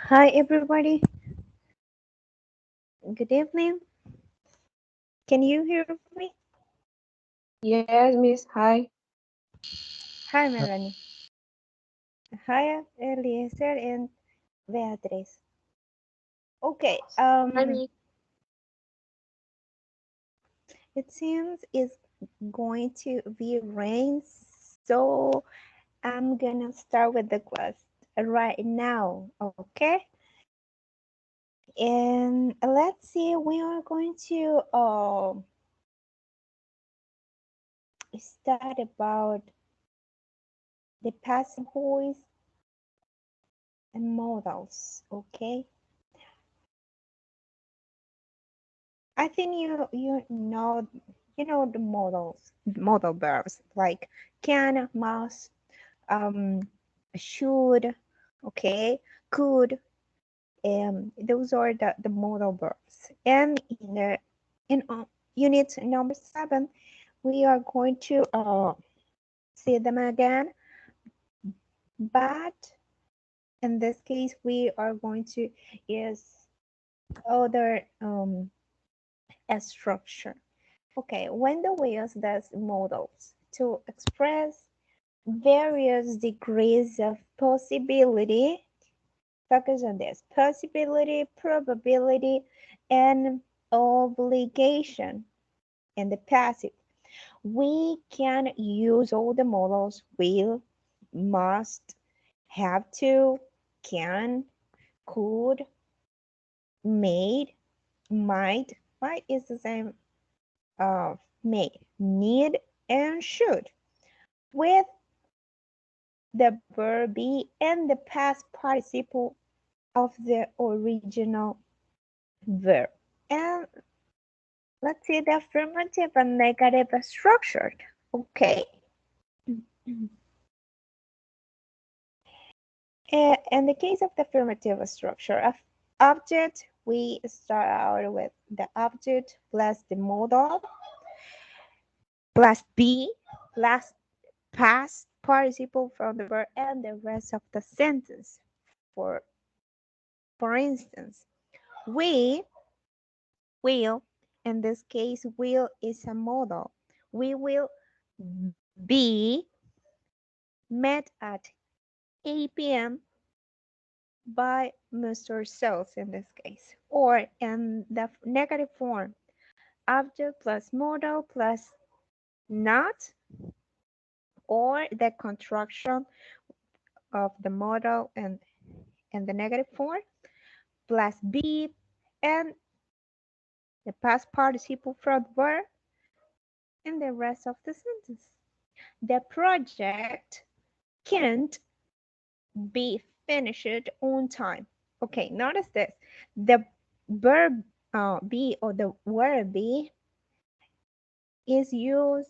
Hi, everybody. Good evening. Can you hear me? Yes, Miss. Hi. Hi, Melanie. Hi, Eliezer and Beatriz. Okay. Hi, Miss. It seems it's going to be rain, so I'm gonna start with the class right now. Okay. And let's see. We are going to start about the passive voice and modals. Okay. I think you know the modal verbs like can, must, um, should, okay, could, those are the modal verbs. And in unit number 7, we are going to see them again, but in this case we are going to use other structure. Okay, when we use these modals to express various degrees of possibility, focus on this, possibility, probability, and obligation in the passive. We can use all the modals: will, must, have to, can, could, made, might. Might is the same may, need, and should, with the verb be and the past participle of the original verb. And let's see the affirmative and negative structured. Okay. In the case of the affirmative structure of object, we start out with the object plus the modal plus be plus past participle from the verb and the rest of the sentence. For instance, we will, in this case, will is a modal. We will be met at 8 p.m. by Mr. Sales in this case, or in the negative form, object plus modal plus not, or the contraction of the modal and in the negative form, plus be and the past participle from the verb and the rest of the sentence. The project can't be finish it on time. Okay, notice this. The verb be or the word be is use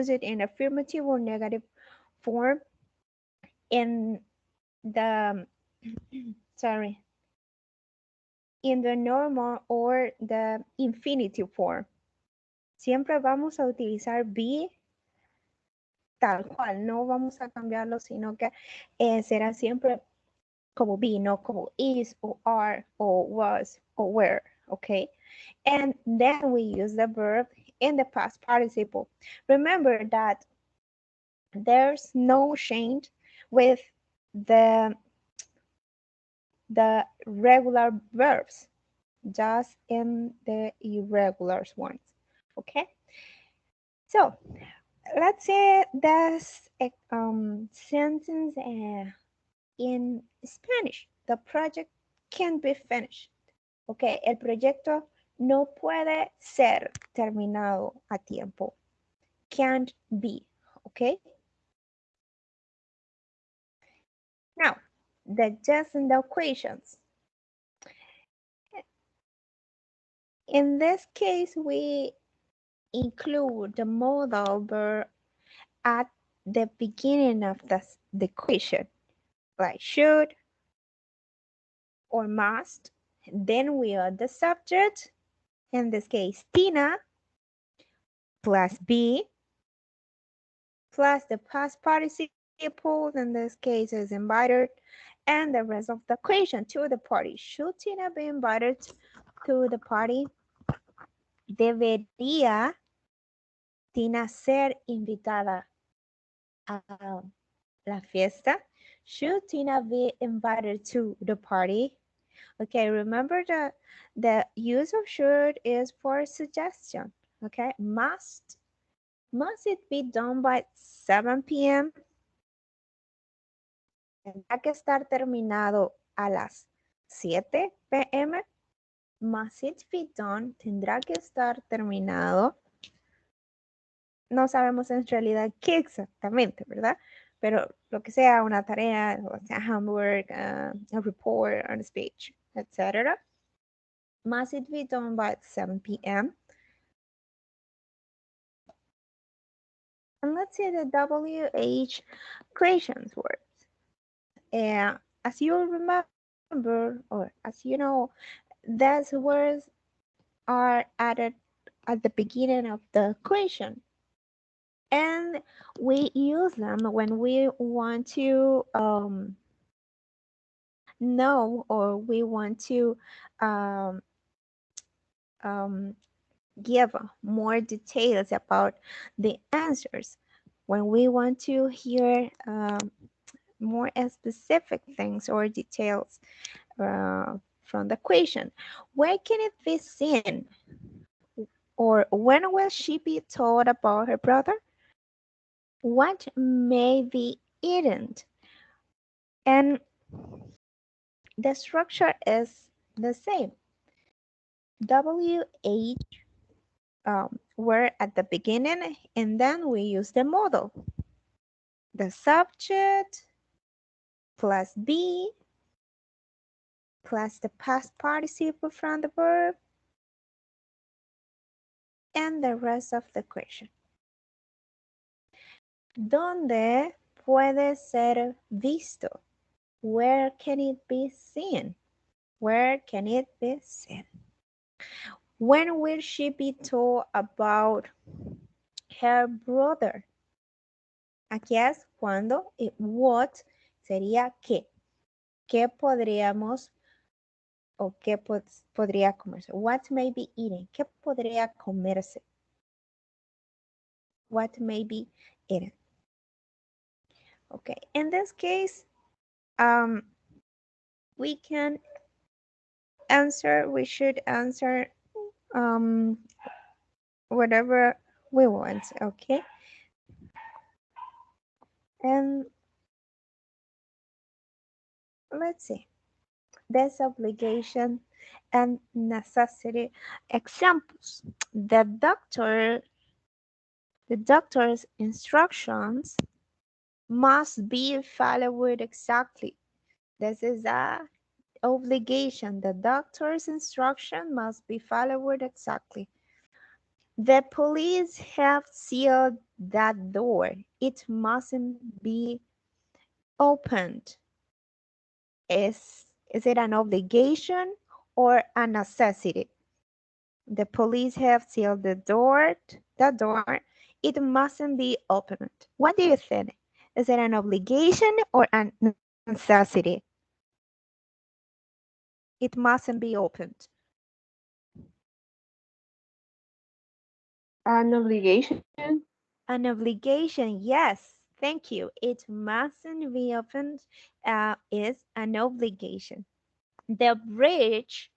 it in affirmative or negative form in the sorry in the normal or the infinitive form. Siempre vamos a utilizar be tal cual, no vamos a cambiarlo, sino que será siempre como be, no como is or are or was or were, okay? And then we use the verb in the past participle. Remember that there's no change with the regular verbs, just in the irregular ones, okay? So let's say this sentence in Spanish. The project can't be finished. Okay, el proyecto no puede ser terminado a tiempo. Can't be. Okay. Now, the just and the equations. In this case, we include the modal verb at the beginning of the equation, like should or must. Then we add the subject, in this case, Tina, plus be, plus the past participle, in this case is invited, and the rest of the equation to the party. Should Tina be invited to the party? Debería Tina ser invitada a la fiesta? Should Tina be invited to the party? Okay, remember the use of should is for suggestion. Okay, must it be done by 7 p.m.? Tendrá que estar terminado a las 7 p.m. Must it be done? Tendrá que estar terminado. No sabemos en realidad qué exactamente, ¿verdad? Pero lo que sea, una tarea, o sea, homework, a report, a speech, etc. Must it be done by 7 p.m.? And let's see the WH equations words. As you remember, or as you know, those words are added at the beginning of the equation. And we use them when we want to know or we want to um, um, give more details about the answers. When we want to hear more specific things or details from the equation. Where can it be seen? Or when will she be told about her brother? What may be eaten? And the structure is the same. WH word at the beginning, and then we use the modal. The subject plus be plus the past participle from the verb and the rest of the question. ¿Dónde puede ser visto? Where can it be seen? Where can it be seen? When will she be told about her brother? Aquí es cuando y what sería qué. ¿Qué podríamos o qué podría comerse? What may be eaten? ¿Qué podría comerse? What may be eaten? Okay, in this case, we can answer, we should answer whatever we want, okay? And let's see, there's obligation and necessity examples. The doctor's instructions must be followed exactly. This is a obligation. The doctor's instruction must be followed exactly. The police have sealed that door. It mustn't be opened. Is it an obligation or a necessity? The police have sealed the door. It mustn't be opened. What do you think? Is it an obligation or a necessity? It mustn't be opened. An obligation. An obligation, yes. Thank you. It mustn't be opened is an obligation. The bridge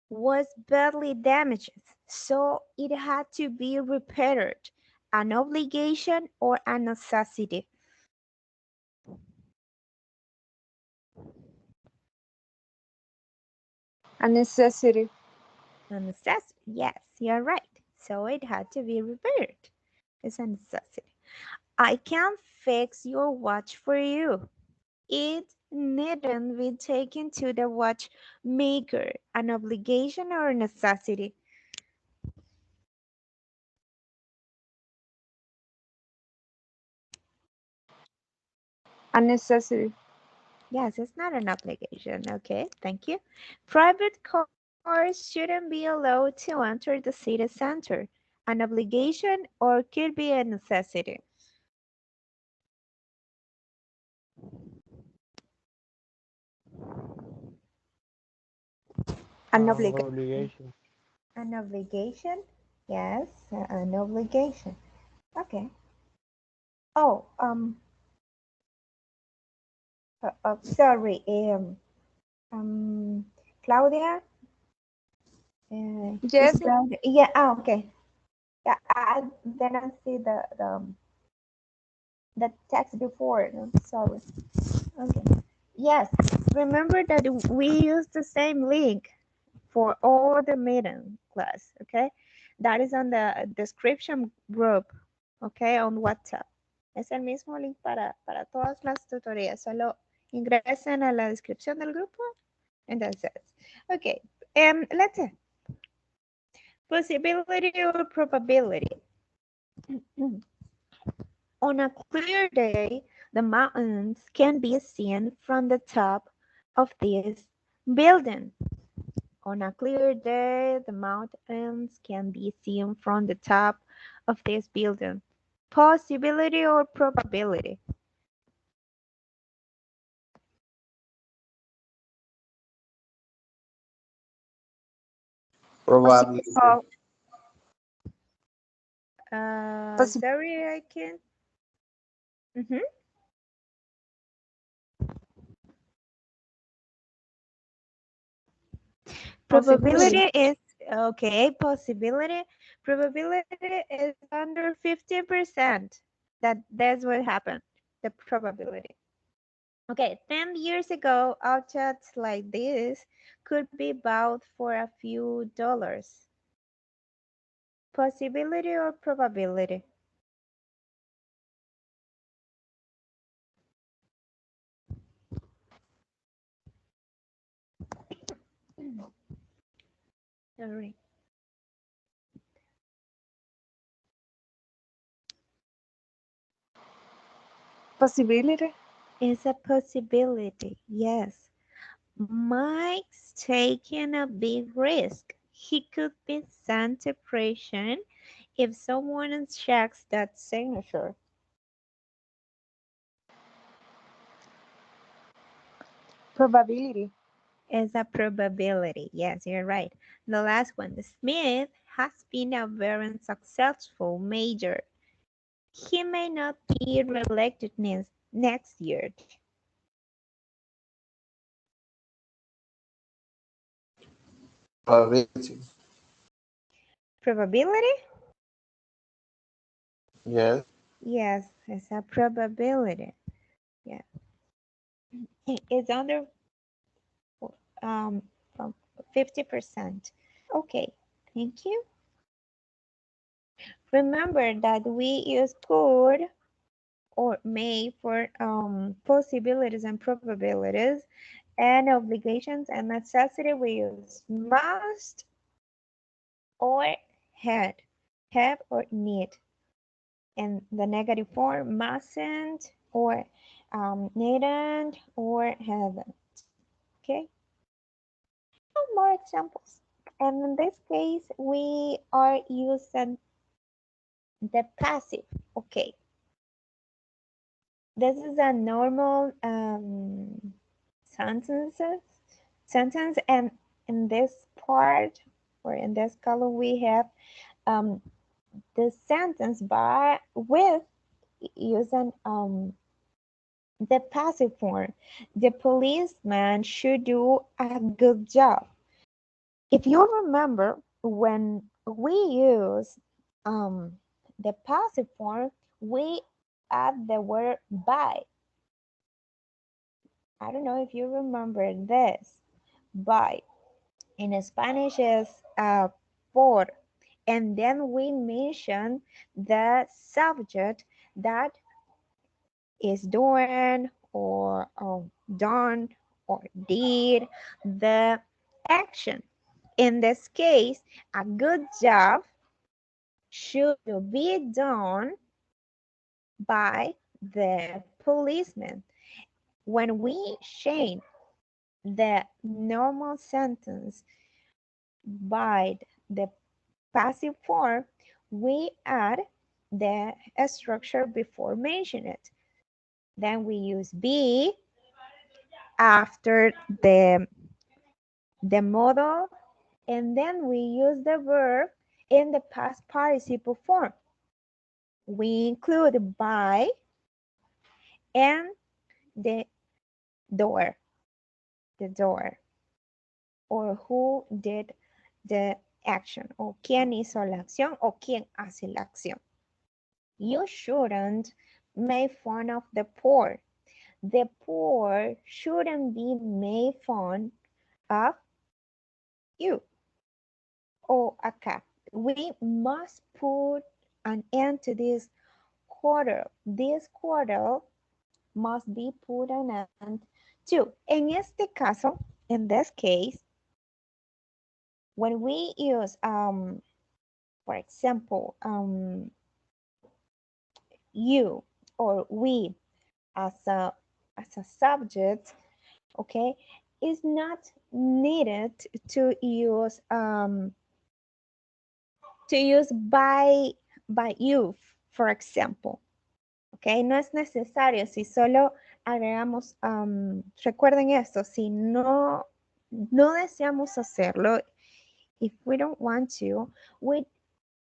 was badly damaged, so it had to be repaired. An obligation or a necessity? A necessity. A necessity. Yes, you're right. So it had to be repaired. It's a necessity. I can fix your watch for you. It needn't be taken to the watchmaker. An obligation or a necessity? A necessity. Yes, it's not an obligation. Okay, thank you. Private cars shouldn't be allowed to enter the city center. An obligation or could be a necessity. An obligation. Obligation. An obligation? Yes, an obligation. Okay. Oh, sorry. Claudia. Is Yes, Claudia? Yeah. Oh, okay. Yeah. Then I see the text before. No, sorry. Okay. Yes. Remember that we use the same link for all the meeting class. Okay. That is on the description group. Okay, on WhatsApp. Es el mismo link para todas las tutorías. Solo ingresen a la descripción del grupo and that's it. Okay. Let's see. Possibility or probability. On a clear day, the mountains can be seen from the top of this building. On a clear day, the mountains can be seen from the top of this building. Possibility or probability? Probably. oh, possi- Sorry, I can't. Mhm. possibility. Probability is okay. Possibility. Probability is under 50%. That's what happened. The probability. Okay, 10 years ago, objects like this could be bought for a few dollars. Possibility or probability? Sorry. Possibility. It's a possibility, yes. Mike's taking a big risk. He could be sent to prison if someone checks that signature. Probability. It's a probability. Yes, you're right. The last one. Smith has been a very successful major. He may not be reelected next year. Probability. Probability? Yes. Yes, it's a probability. Yeah. It's under from 50%. Okay, thank you. Remember that we use could or may for possibilities and probabilities, and obligations and necessity we use must or had, have or need. And the negative form mustn't or needn't or haven't. Okay, more examples. And in this case, we are using the passive. Okay, this is a normal sentence, and in this part or in this column we have um, the sentence by with using the passive form. The policeman should do a good job. If you remember, when we use um, the passive form, we add the word by. I don't know if you remember this. By in Spanish is por, and then we mention the subject that is doing or done or did the action. In this case, a good job should be done by the policeman. When we change the normal sentence by the passive form, we add the structure before mentioning it. Then we use be after the modal, and then we use the verb in the past participle form. We include by and the door, the door, or who did the action, o quién hizo la acción, o quién hace la acción. You shouldn't make fun of the poor. The poor shouldn't be made fun of you. O acá, we must put an end to this quarrel. This quarrel must be put an end to. En este caso, in this case, when we use, for example, you or we as a subject, okay, is not needed to use by you, for example. Okay, no es necesario si solo agregamos, recuerden esto, si no deseamos hacerlo, if we don't want to, we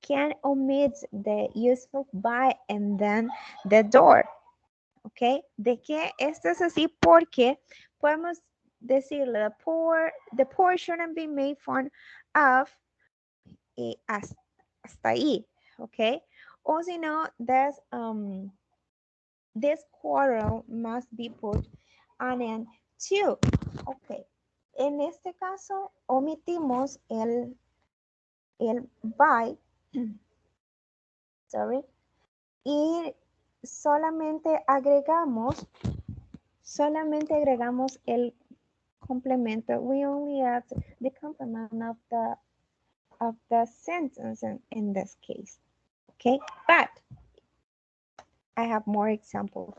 can omit the use of by and then the door. Okay, de que esto es así porque podemos decirle the poor shouldn't be made fun of hasta ahí, okay, o si no, this quarrel must be put an end to. Okay, en este caso omitimos el by, sorry, y solamente agregamos el complemento. We only add the complement of the sentence in this case. Okay, but I have more examples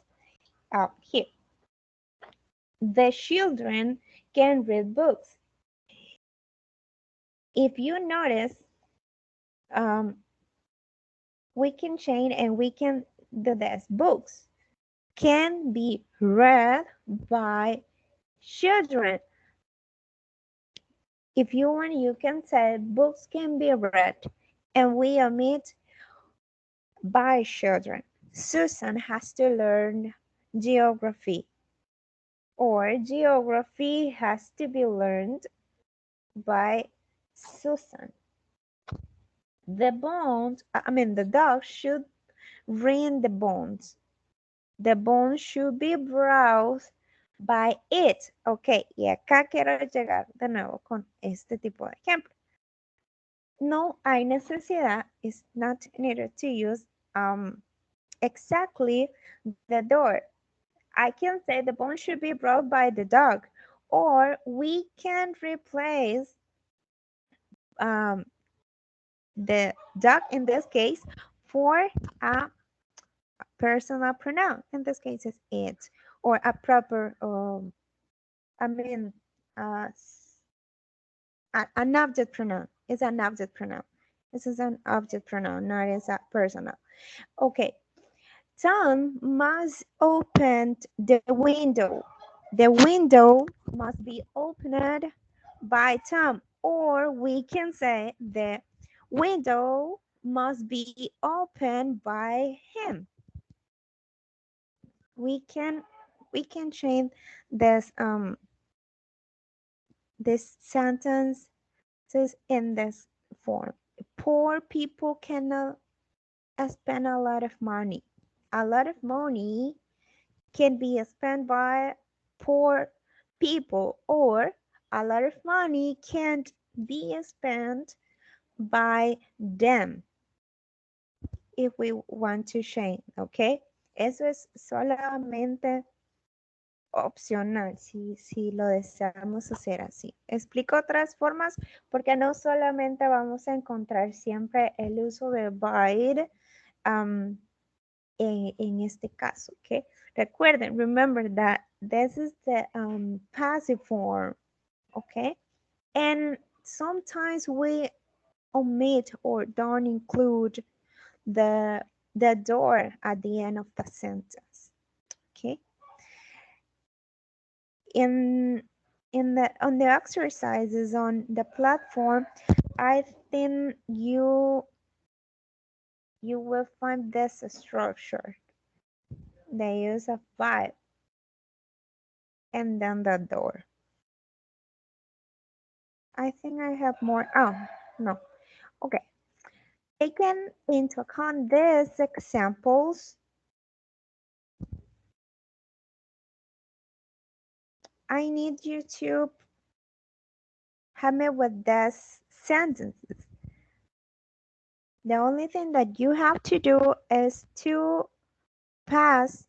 here. The children can read books. If you notice, we can change and we can do this. Books can be read by children. If you want, you can say books can be read, and we omit by children. Susan has to learn geography, or geography has to be learned by Susan. The dog should ring the bones. The bones should be browsed by it. Ok, y acá quiero llegar de nuevo con este tipo de ejemplo. No hay necesidad, it's not needed to use exactly the door. I can say the bone should be brought by the dog, or we can replace um, the dog in this case for a personal pronoun. In this case, it's it, or a proper, I mean, uh, an object pronoun. It's an object pronoun. This is an object pronoun, not as a personal. Okay. Tom must open the window. The window must be opened by Tom, or we can say the window must be opened by him. We can we can change this sentence in this form. Poor people cannot spend a lot of money. A lot of money can be spent by poor people, or a lot of money can't be spent by them if we want to change, ¿ok? Eso es solamente opcional si lo deseamos hacer así. Explico otras formas porque no solamente vamos a encontrar siempre el uso de by en este caso, ¿ok? Recuerden, remember that this is the passive form, okay? And sometimes we omit or don't include the door at the end of the sentence, okay? In the on the exercises on the platform, I think you will find this structure. The use of by and then the door. I think I have more. Oh, no. Okay. Taken into account these examples, I need you to help me with these sentences. The only thing that you have to do is to pass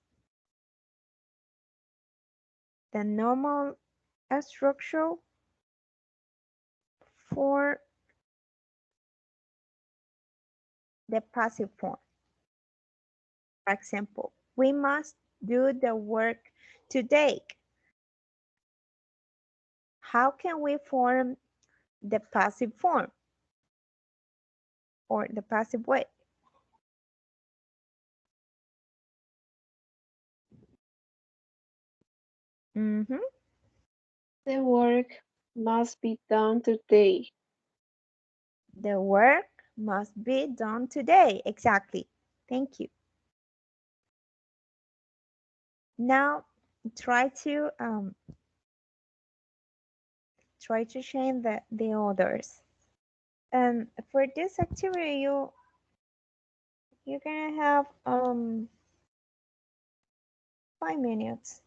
the normal structure for the passive form. For example, we must do the work today. How can we form the passive form or the passive way? Mm-hmm. The work must be done today. The work must be done today. Exactly. Thank you. Now try to change the others. And for this activity, you're gonna have 5 minutes.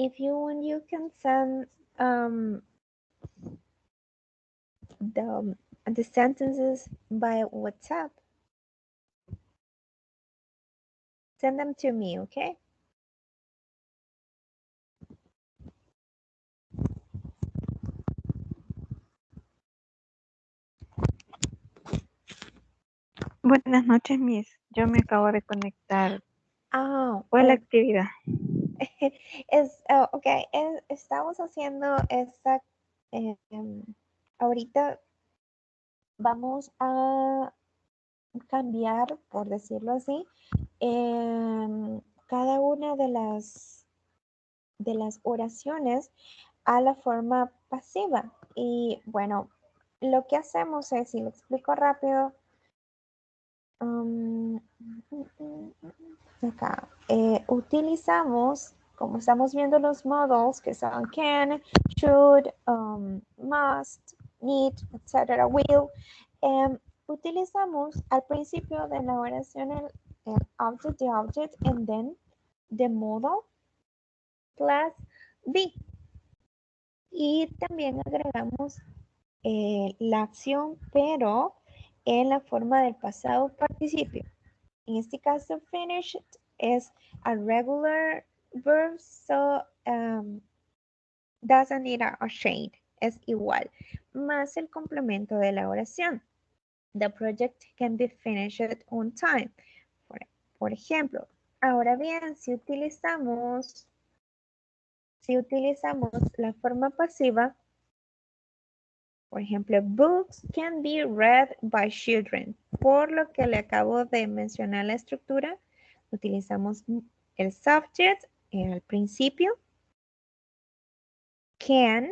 If you want, you can send the the sentences by WhatsApp. Send them to me, okay? Buenas noches, Miss. Yo me acabo de conectar. Ah, ¿Cuál es la actividad? okay, estamos haciendo esta, ahorita vamos a cambiar, por decirlo así, cada una de las oraciones a la forma pasiva. Y bueno, lo que hacemos es, si lo explico rápido, acá, utilizamos, como estamos viendo los modals, que son can, should, must, need, etc., will, utilizamos al principio de la oración el object, the object, and then the modal plus be. Y también agregamos la acción, pero en la forma del pasado participio. En este caso, finished es a regular verb, so doesn't need a shade, es igual, más el complemento de la oración. The project can be finished on time. Por ejemplo, ahora bien, si utilizamos la forma pasiva, por ejemplo, books can be read by children. Por lo que le acabo de mencionar la estructura, utilizamos el subject al principio, can,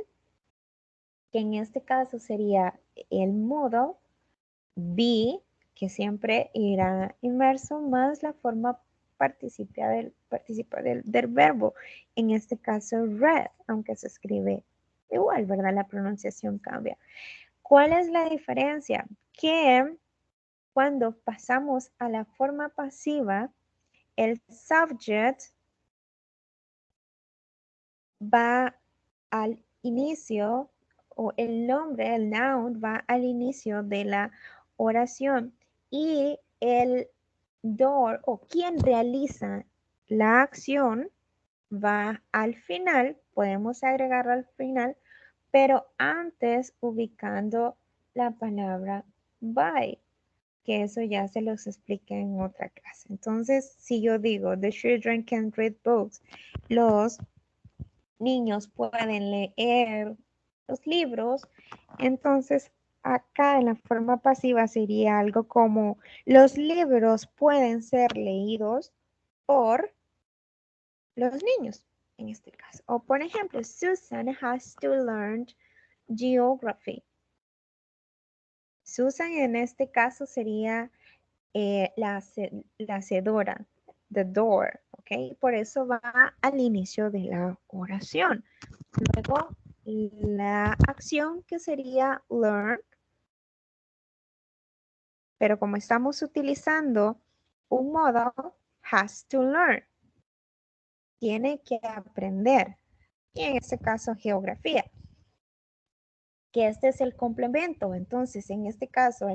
que en este caso sería el modal, be, que siempre irá inmerso, más la forma participa del verbo. En este caso, read, aunque se escribe igual, ¿verdad? La pronunciación cambia. ¿Cuál es la diferencia? Que cuando pasamos a la forma pasiva, el subject va al inicio, o el nombre, el noun, va al inicio de la oración, y el door, o quien realiza la acción, va al final. Podemos agregarlo al final, pero antes ubicando la palabra by, que eso ya se los expliqué en otra clase. Entonces, si yo digo, the children can read books, los niños pueden leer los libros, entonces acá en la forma pasiva sería algo como, los libros pueden ser leídos por los niños, en este caso. O por ejemplo, Susan has to learn geography. Susan en este caso sería la hacedora, the door, ¿ok? Por eso va al inicio de la oración. Luego, la acción que sería learn, pero como estamos utilizando un modal, has to learn, tiene que aprender. Y en este caso, geografía, que este es el complemento. Entonces, en este caso,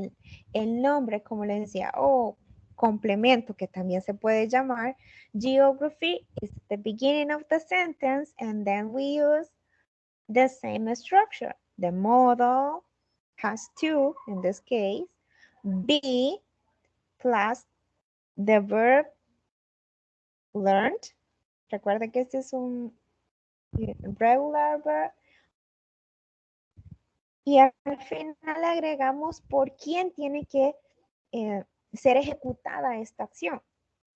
el nombre, como le decía, o complemento, que también se puede llamar, geography is the beginning of the sentence, and then we use the same structure. The modal has to, in this case, be plus the verb learned. Recuerda que este es un regular verb. Y al final agregamos por quién tiene que ser ejecutada esta acción,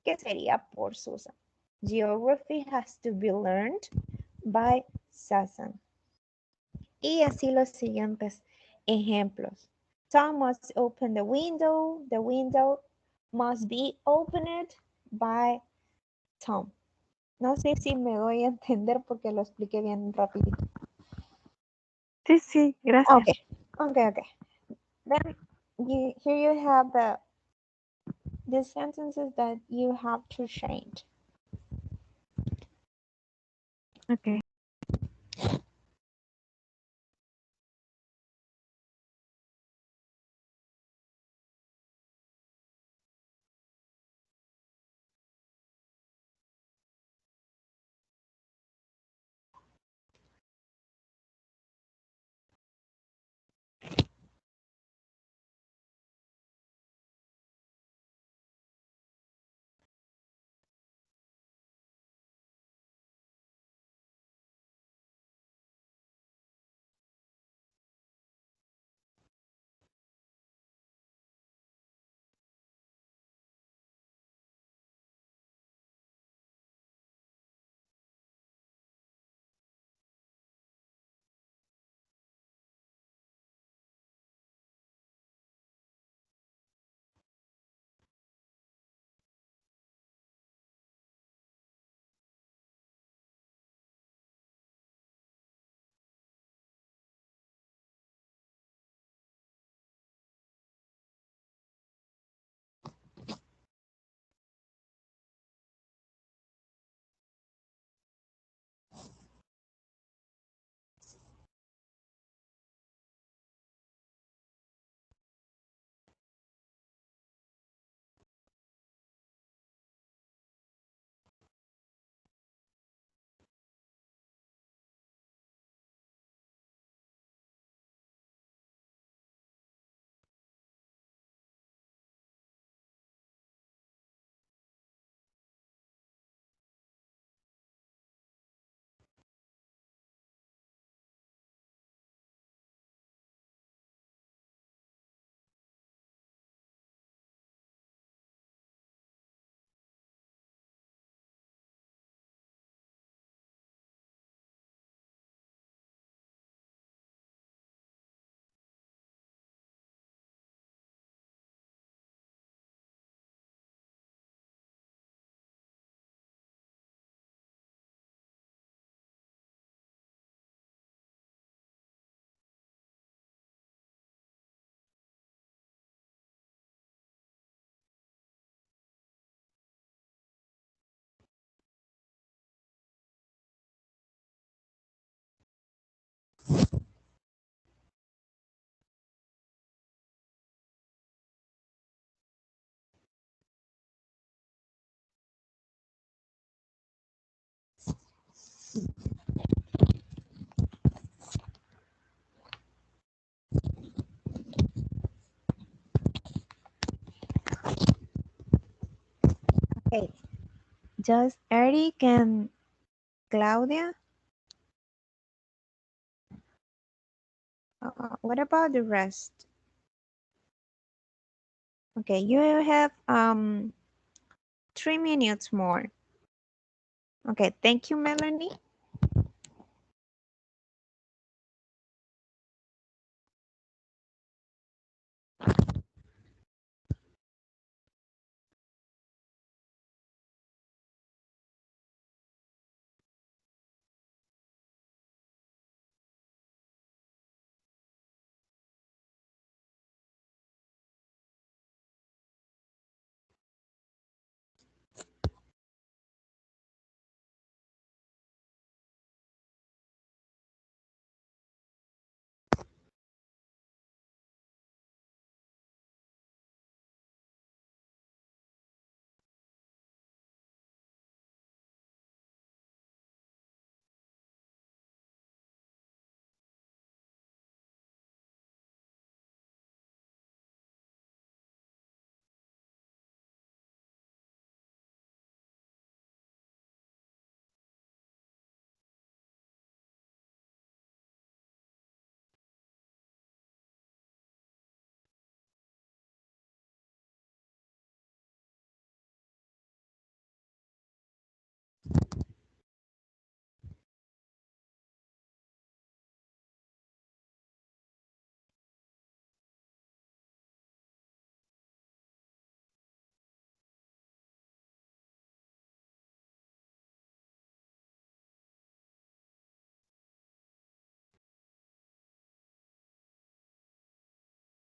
que sería por Susan. Geography has to be learned by Susan. Y así los siguientes ejemplos. Tom must open the window. The window must be opened by Tom. No sé si me doy a entender porque lo expliqué bien rapidito. Sí, sí, gracias. Okay. Then here you have the sentences that you have to change. Okay. Okay, just Eric and Claudia. What about the rest? Okay, you have 3 minutes more. Okay, thank you, Melanie.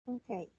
Okay.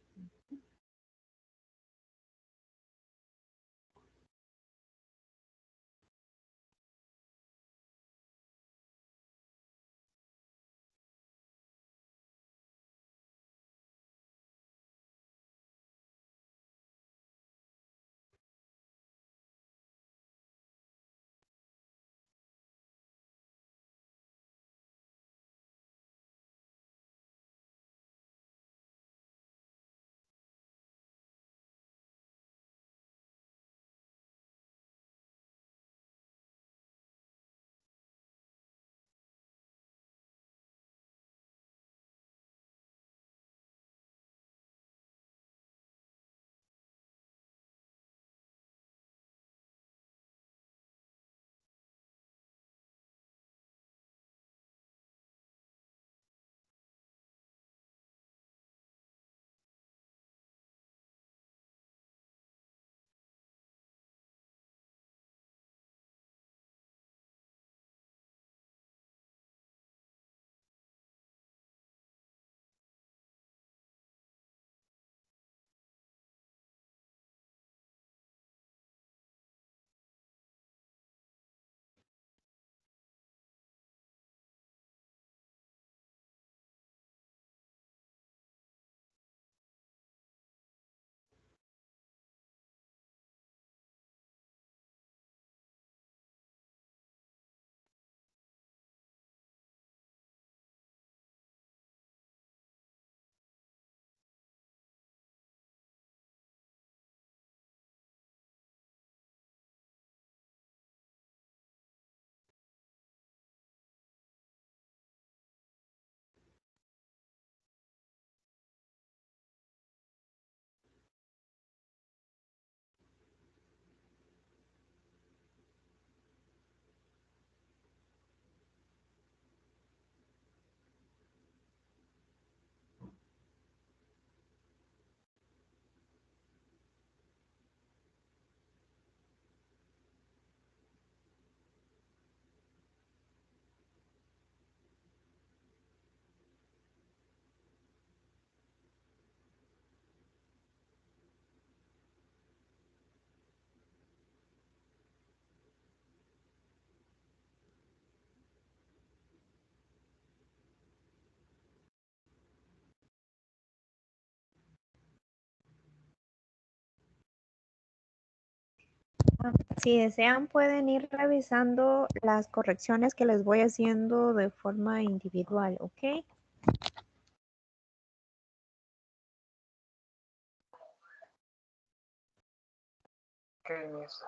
Si desean, pueden ir revisando las correcciones que les voy haciendo de forma individual, ¿ok? Okay, miss.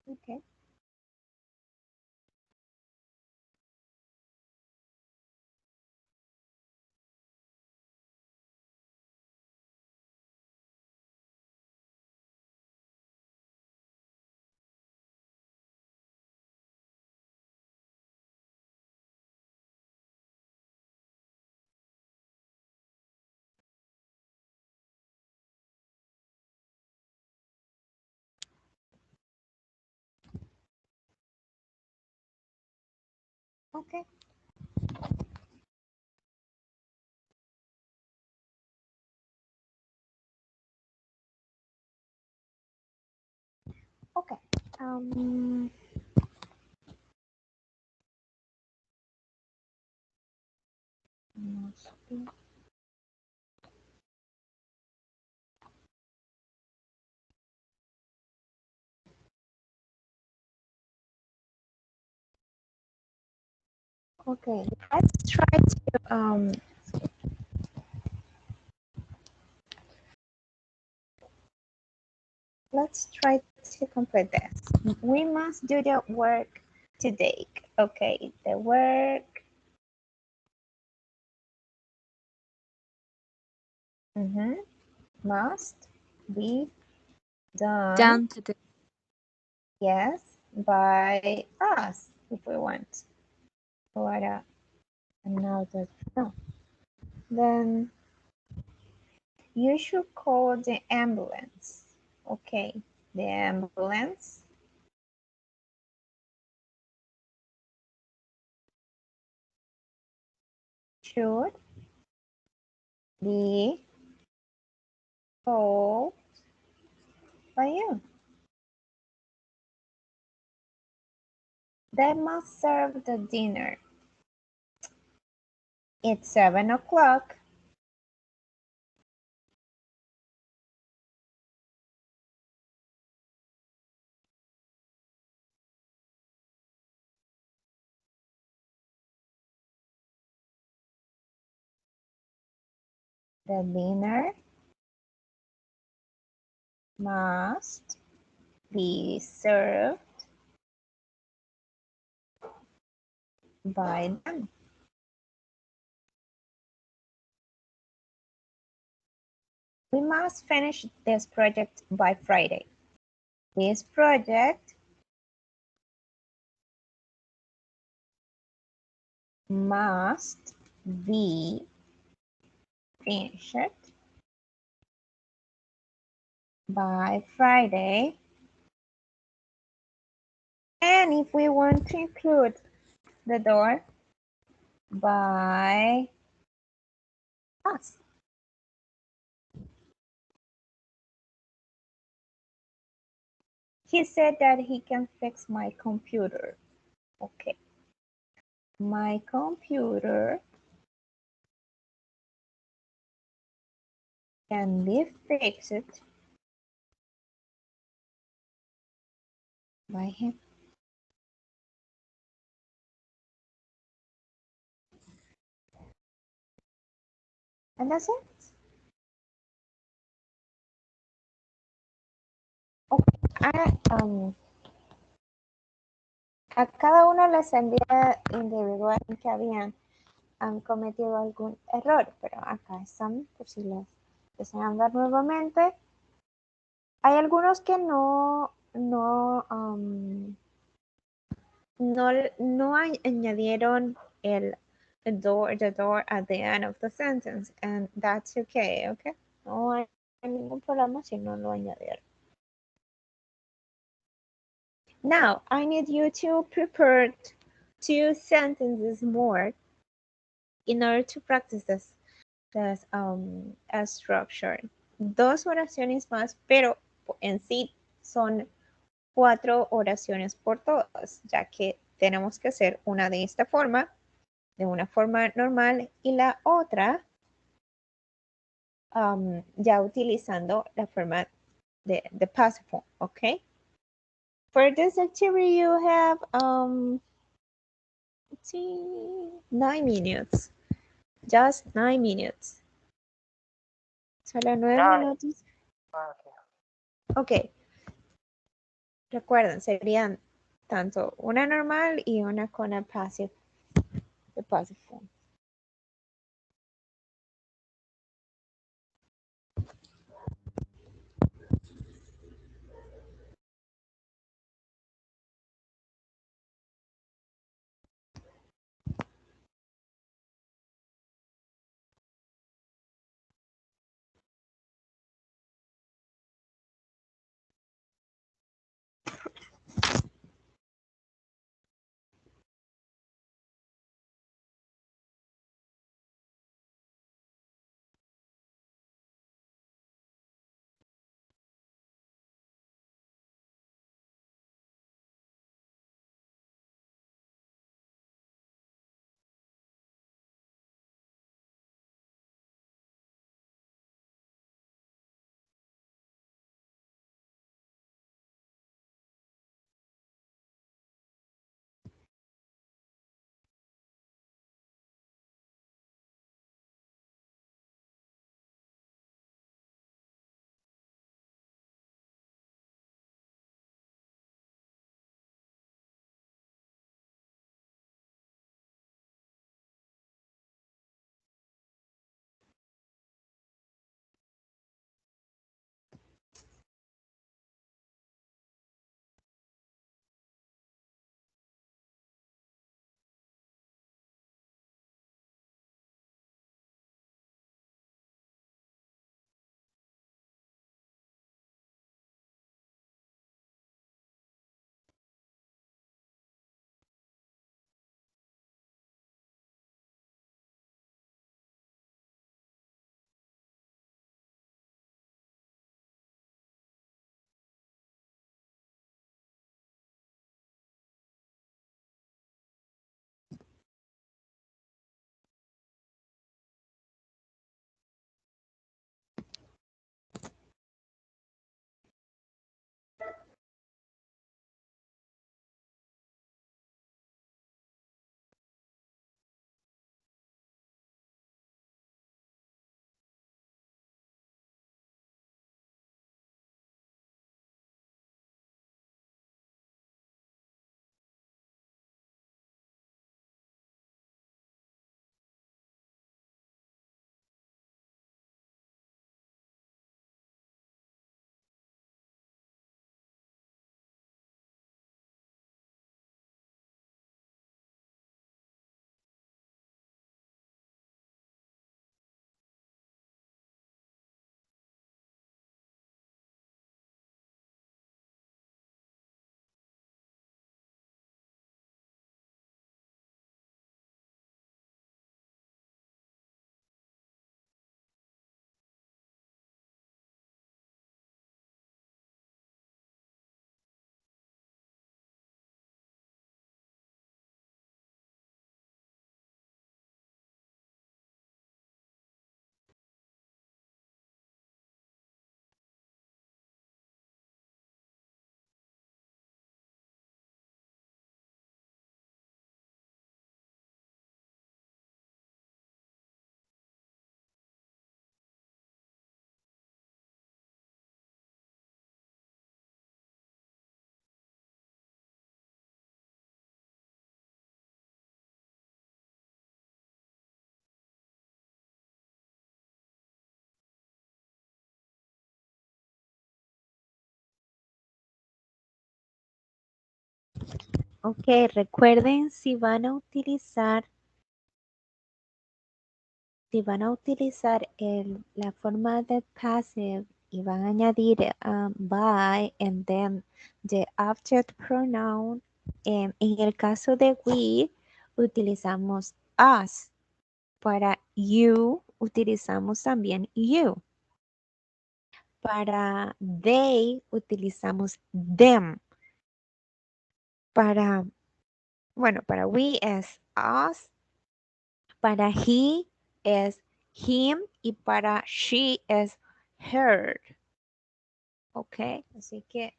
Okay. Okay. Okay. Um, must be- okay. Let's try to complete this. We must do the work today. Okay. The work must be done. Done today. Yes, by us if we want. Or another. No. Then you should call the ambulance. Okay, the ambulance should be called by you. They must serve the dinner. It's 7 o'clock. The dinner must be served by them. We must finish this project by Friday. This project must be finished by Friday. And if we want to include the door, by us. He said that he can fix my computer. Okay. My computer can be fixed by him. And that's it. Okay. A cada uno les envía individual que han cometido algún error, pero acá están por si les desean ver nuevamente. Hay algunos que no añadieron the door at the end of the sentence, and that's okay, okay? No hay ningún problema si no lo añadieron. Now, I need you to prepare 2 sentences more in order to practice this structure. 2 oraciones más, pero en sí son 4 oraciones por todas, ya que tenemos que hacer una de esta forma, de una forma normal, y la otra ya utilizando la forma de passive form, okay? For this activity, you have, let's see, 9 minutes. Just 9 minutes. Solo 9 9. minutos. Okay. Ok. Recuerden, serían tanto una normal y una con el passive, the passive form. Ok, recuerden si van a utilizar la forma de passive y van a añadir by and then the object pronoun, en el caso de we utilizamos us. Para you utilizamos también you. Para they utilizamos them. Para we es us. Para he es him y para she es her. Ok, así que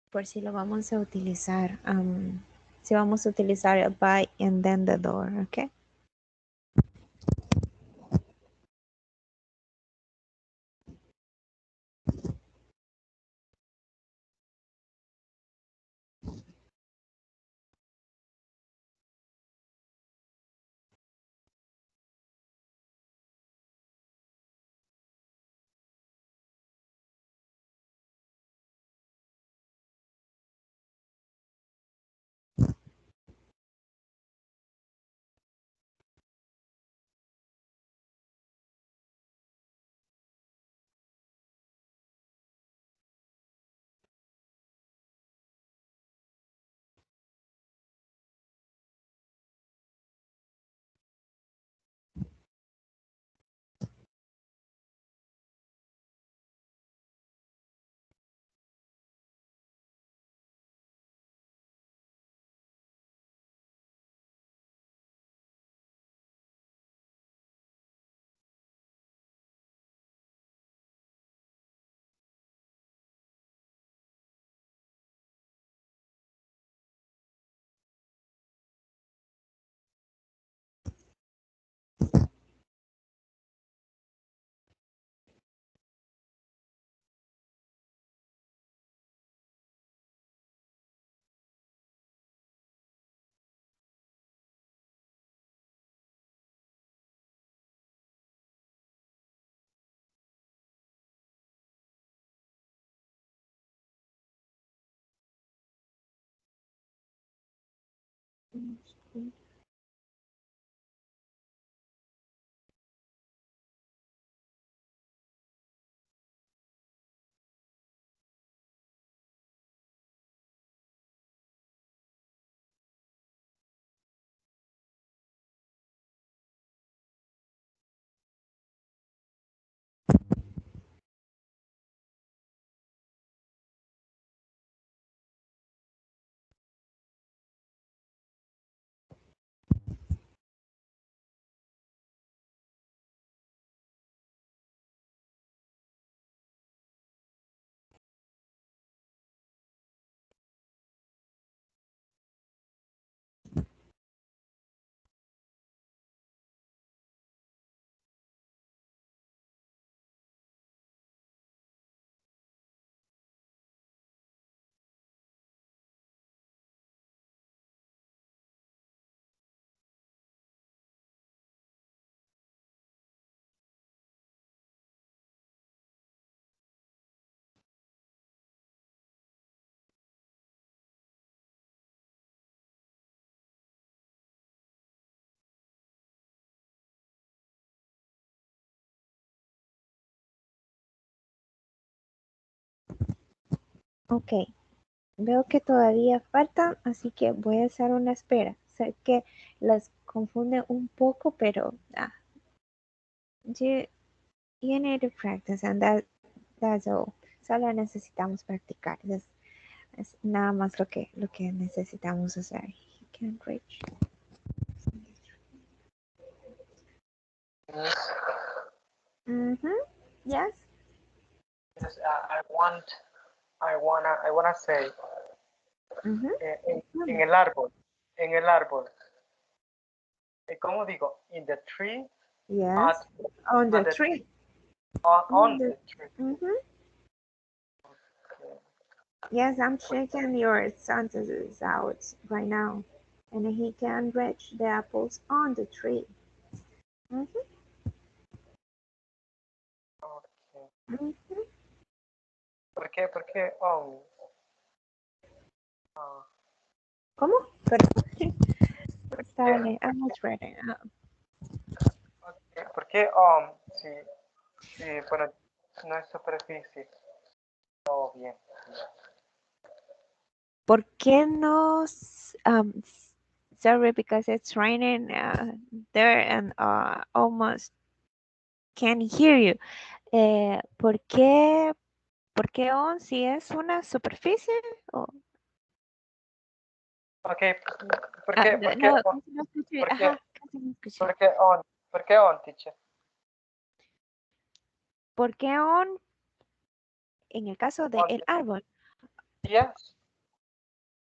por si lo vamos a utilizar, si vamos a utilizar el by and then the door, ok. Ok, veo que todavía faltan, así que voy a hacer una espera. Sé que las confunde un poco, pero you need to practice and that's all. Solo necesitamos practicar. Es nada más lo que necesitamos hacer. You can reach. Yes. Yes. Yes. I wanna say Mhm. en el árbol, en el árbol. ¿Cómo digo? In the tree, Yes. at, On the at the tree. on the tree. Mhm. Okay. Yes, I'm checking your sentences out right now. And he can reach the apples on the tree. Mhm. Okay. Mhm. ¿Por qué? Porque Ah, ¿Cómo? Pero, bien. sorry, I'm not ready. ¿Por qué sí, sí, bueno, no es superficie? Oh, bien. ¿Por qué no? Sorry, because it's raining there and almost can't hear you. ¿Por qué on si es una superficie? O, Ok, por qué no, on? casi no escuché. ¿Por qué, Ajá, casi no escuché. por qué on? ¿Por qué on, teacher? ¿Por qué on en el caso del On, árbol? yes.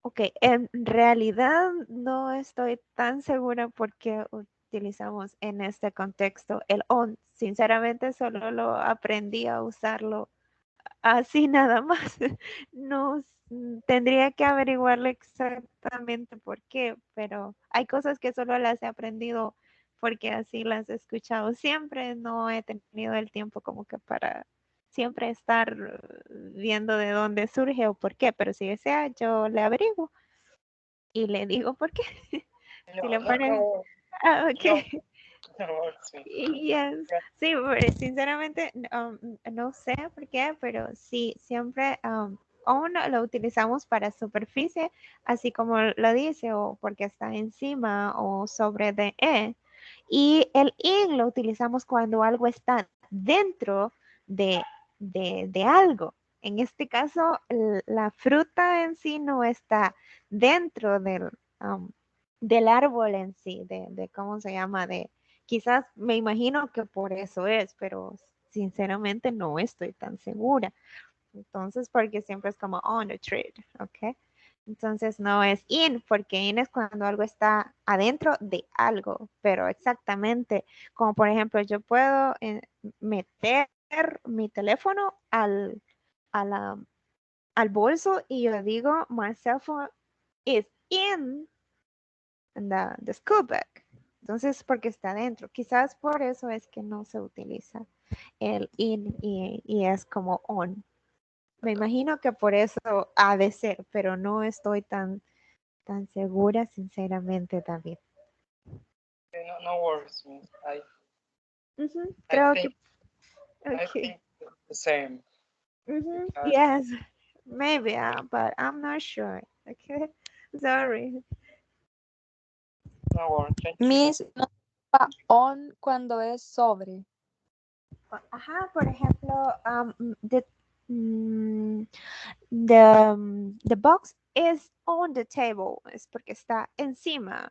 Ok, en realidad no estoy tan segura por qué utilizamos en este contexto el on. Sinceramente solo lo aprendí a usarlo así nada más. No tendría que averiguarle exactamente por qué, pero hay cosas que solo las he aprendido porque así las he escuchado siempre. No he tenido el tiempo como que para siempre estar viendo de dónde surge o por qué, pero si desea yo le averiguo y le digo por qué. Si No, le no, parece. no, Ah, no, ok. no, sí. Yes. Sí, sinceramente no sé por qué, pero sí, siempre on lo utilizamos para superficie, así como lo dice, o porque está encima o sobre de E. Y el in lo utilizamos cuando algo está dentro de, de algo. En este caso, la fruta en sí no está dentro del árbol en sí, de cómo se llama, de quizás me imagino que por eso es, pero sinceramente no estoy tan segura. Entonces, porque siempre es como on the tree, ¿ok? Entonces no es in, porque in es cuando algo está adentro de algo, pero exactamente, como por ejemplo, yo puedo meter mi teléfono a la- al bolso y yo digo, my cell phone is in the school bag. Entonces, porque está adentro. Quizás por eso es que no se utiliza el in y es como on. Me imagino que por eso ha de ser, pero no estoy tan segura, sinceramente, David. No, no worries, miss. Ujú, I creo que, think, I ok. think the same. Ujú, Because, yes, maybe, but I'm not sure. Okay, sorry. no worries, thank you. Miss, no va on cuando es sobre. Ajá, por ejemplo, mm, the box is on the table. Es porque está encima,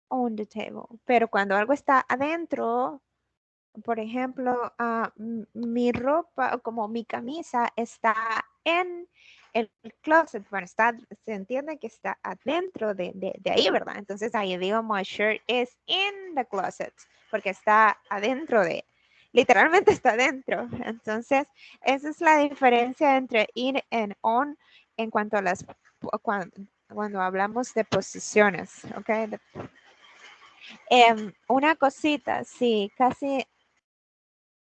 on the table. Pero cuando algo está adentro, por ejemplo, mi ropa, como mi camisa, está en el closet. Bueno, se entiende que está adentro de ahí, ¿verdad? Entonces ahí digo, my shirt is in the closet, porque está adentro literalmente está adentro. Entonces, esa es la diferencia entre in and on en cuanto a cuando hablamos de posiciones, ¿ok? Una cosita, sí, casi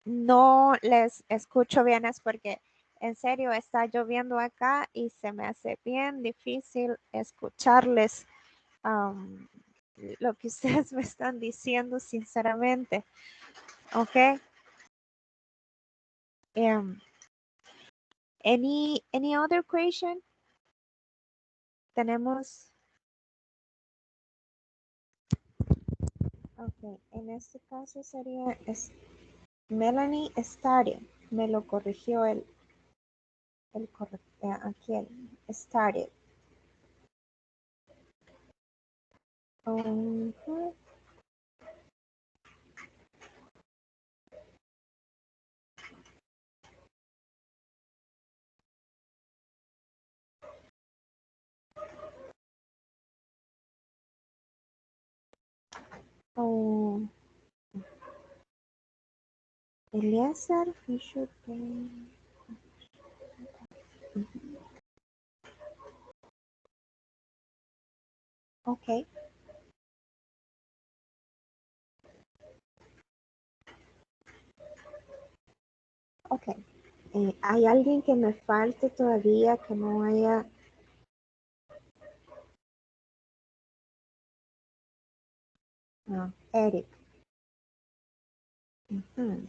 no les escucho bien es porque en serio está lloviendo acá y se me hace bien difícil escucharles lo que ustedes me están diciendo sinceramente. ¿Ok? Any other question? Tenemos. Ok, en este caso sería Melanie started. Me lo corrigió aquí el started. Ujú. Oh, Eliezer, you should be. Ok, ok. ¿Hay alguien que me falte todavía que no haya? No, Eric. Ujú.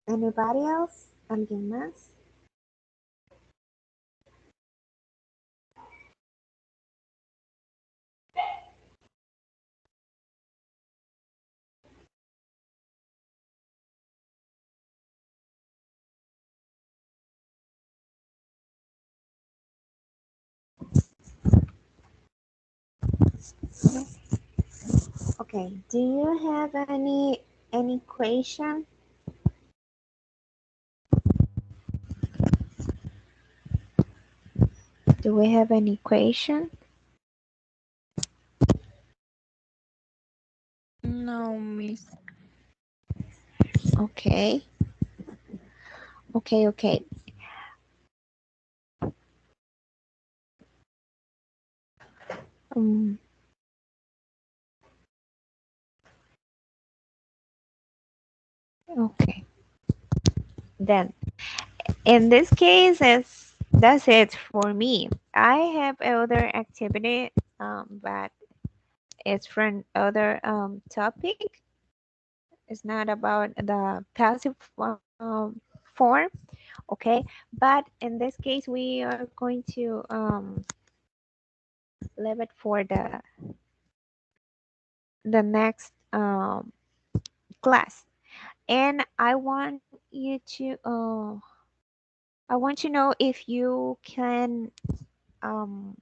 Anybody else? ¿Alguien más? Okay. Do you have any question? Do we have any question? No, Miss. Okay. Okay. Um, okay. Then, in this case, that's it for me. I have other activity, but it's from other topic. It's not about the passive form, okay? But in this case, we are going to leave it for the next class. And I want to know if you can um,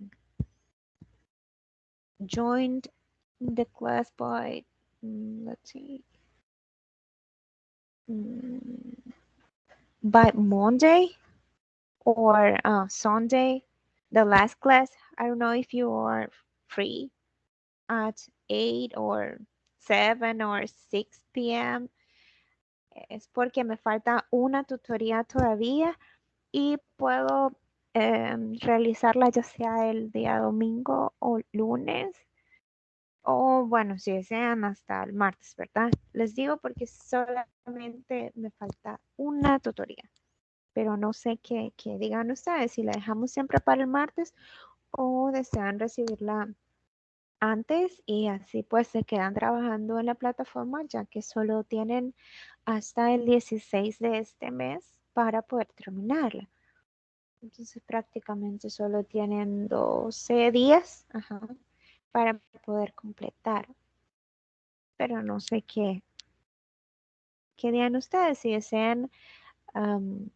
join the class by let's see, mm, by Monday or Sunday, the last class. I don't know if you are free at 8 or 7 or 6 p.m. Es porque me falta una tutoría todavía y puedo realizarla ya sea el día domingo o lunes o bueno, si desean hasta el martes, ¿verdad? Les digo porque solamente me falta una tutoría, pero no sé qué digan ustedes, si la dejamos siempre para el martes o desean recibirla antes y así pues se quedan trabajando en la plataforma ya que solo tienen hasta el 16 de este mes para poder terminarla. Entonces prácticamente solo tienen 12 días, ajá, para poder completar. Pero no sé qué digan ustedes, si desean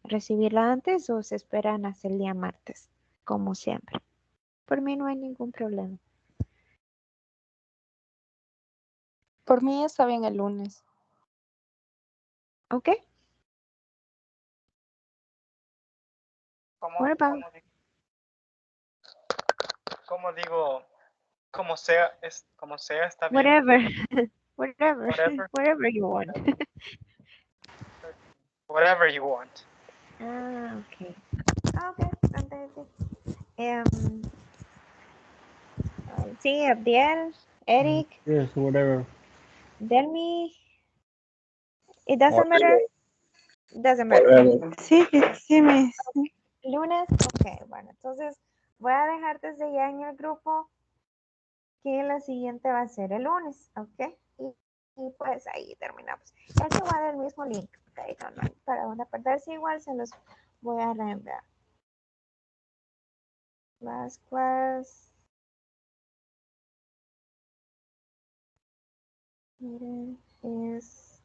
recibirla antes o se esperan hasta el día martes, como siempre. Por mí no hay ningún problema. Por mí está bien el lunes. ¿Ok? ¿Cómo, What about? cómo digo? Como sea, está bien. Whatever. Whatever. Whatever. Whatever you want. Whatever you want. Ah, okay. Okay, fantastic. Um, sí, Abdiel, Eric, Yes, whatever. Delmi. It doesn't Whatever. matter. Doesn't matter. Whatever. Sí, sí, Miss. Lunes, ok, bueno, entonces voy a dejar desde ya en el grupo que la siguiente va a ser el lunes, ok. Y pues ahí terminamos. Es igual el mismo link, ok, no, para no perderse igual se los voy a reenviar. Last class meeting is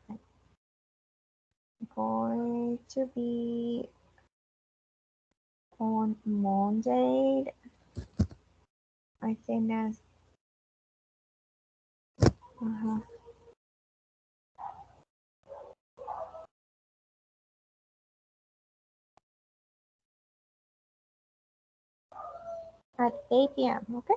going to be on Monday. I think that's at 8 p.m. Okay.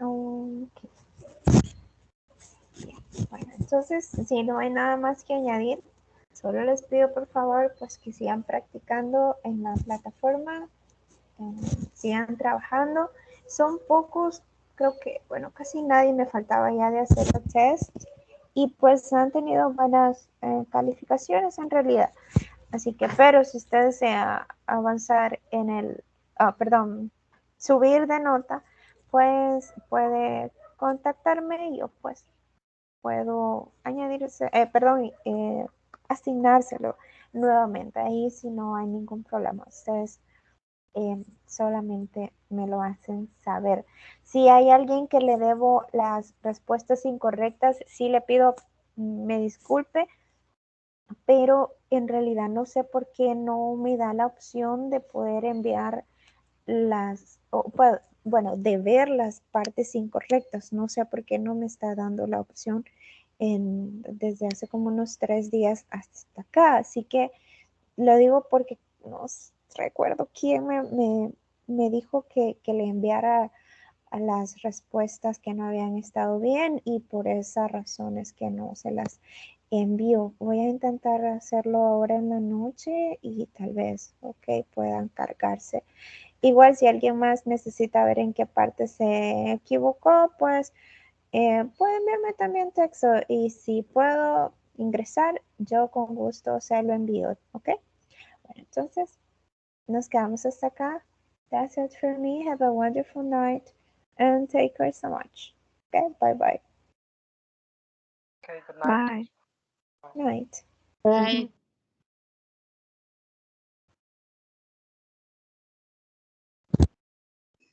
Okay. Bueno, entonces, si no hay nada más que añadir, solo les pido por favor pues que sigan practicando en la plataforma, sigan trabajando. Son pocos, creo que, bueno, casi nadie me faltaba ya de hacer el test y pues han tenido buenas calificaciones en realidad. Así que, pero si usted desea avanzar en el, perdón, subir de nota, pues puede contactarme y yo pues puedo añadirse, perdón, asignárselo nuevamente. Ahí si no hay ningún problema. Ustedes solamente me lo hacen saber. Si hay alguien que le debo las respuestas incorrectas, sí le pido me disculpe, pero en realidad no sé por qué no me da la opción de poder enviar bueno, de ver las partes incorrectas. No sé por qué no me está dando la opción desde hace como unos 3 días hasta acá. Así que lo digo porque no recuerdo quién me dijo que le enviara a las respuestas que no habían estado bien y por esa razón es que no se las envío. Voy a intentar hacerlo ahora en la noche y tal vez, ok, puedan cargarse. Igual si alguien más necesita ver en qué parte se equivocó, pues puede enviarme también texto y si puedo ingresar, yo con gusto se lo envío, ¿ok? Bueno, entonces nos quedamos hasta acá. That's it for me. Have a wonderful night and take care so much. Okay, bye bye. Okay, good night. Bye. Night. Bye.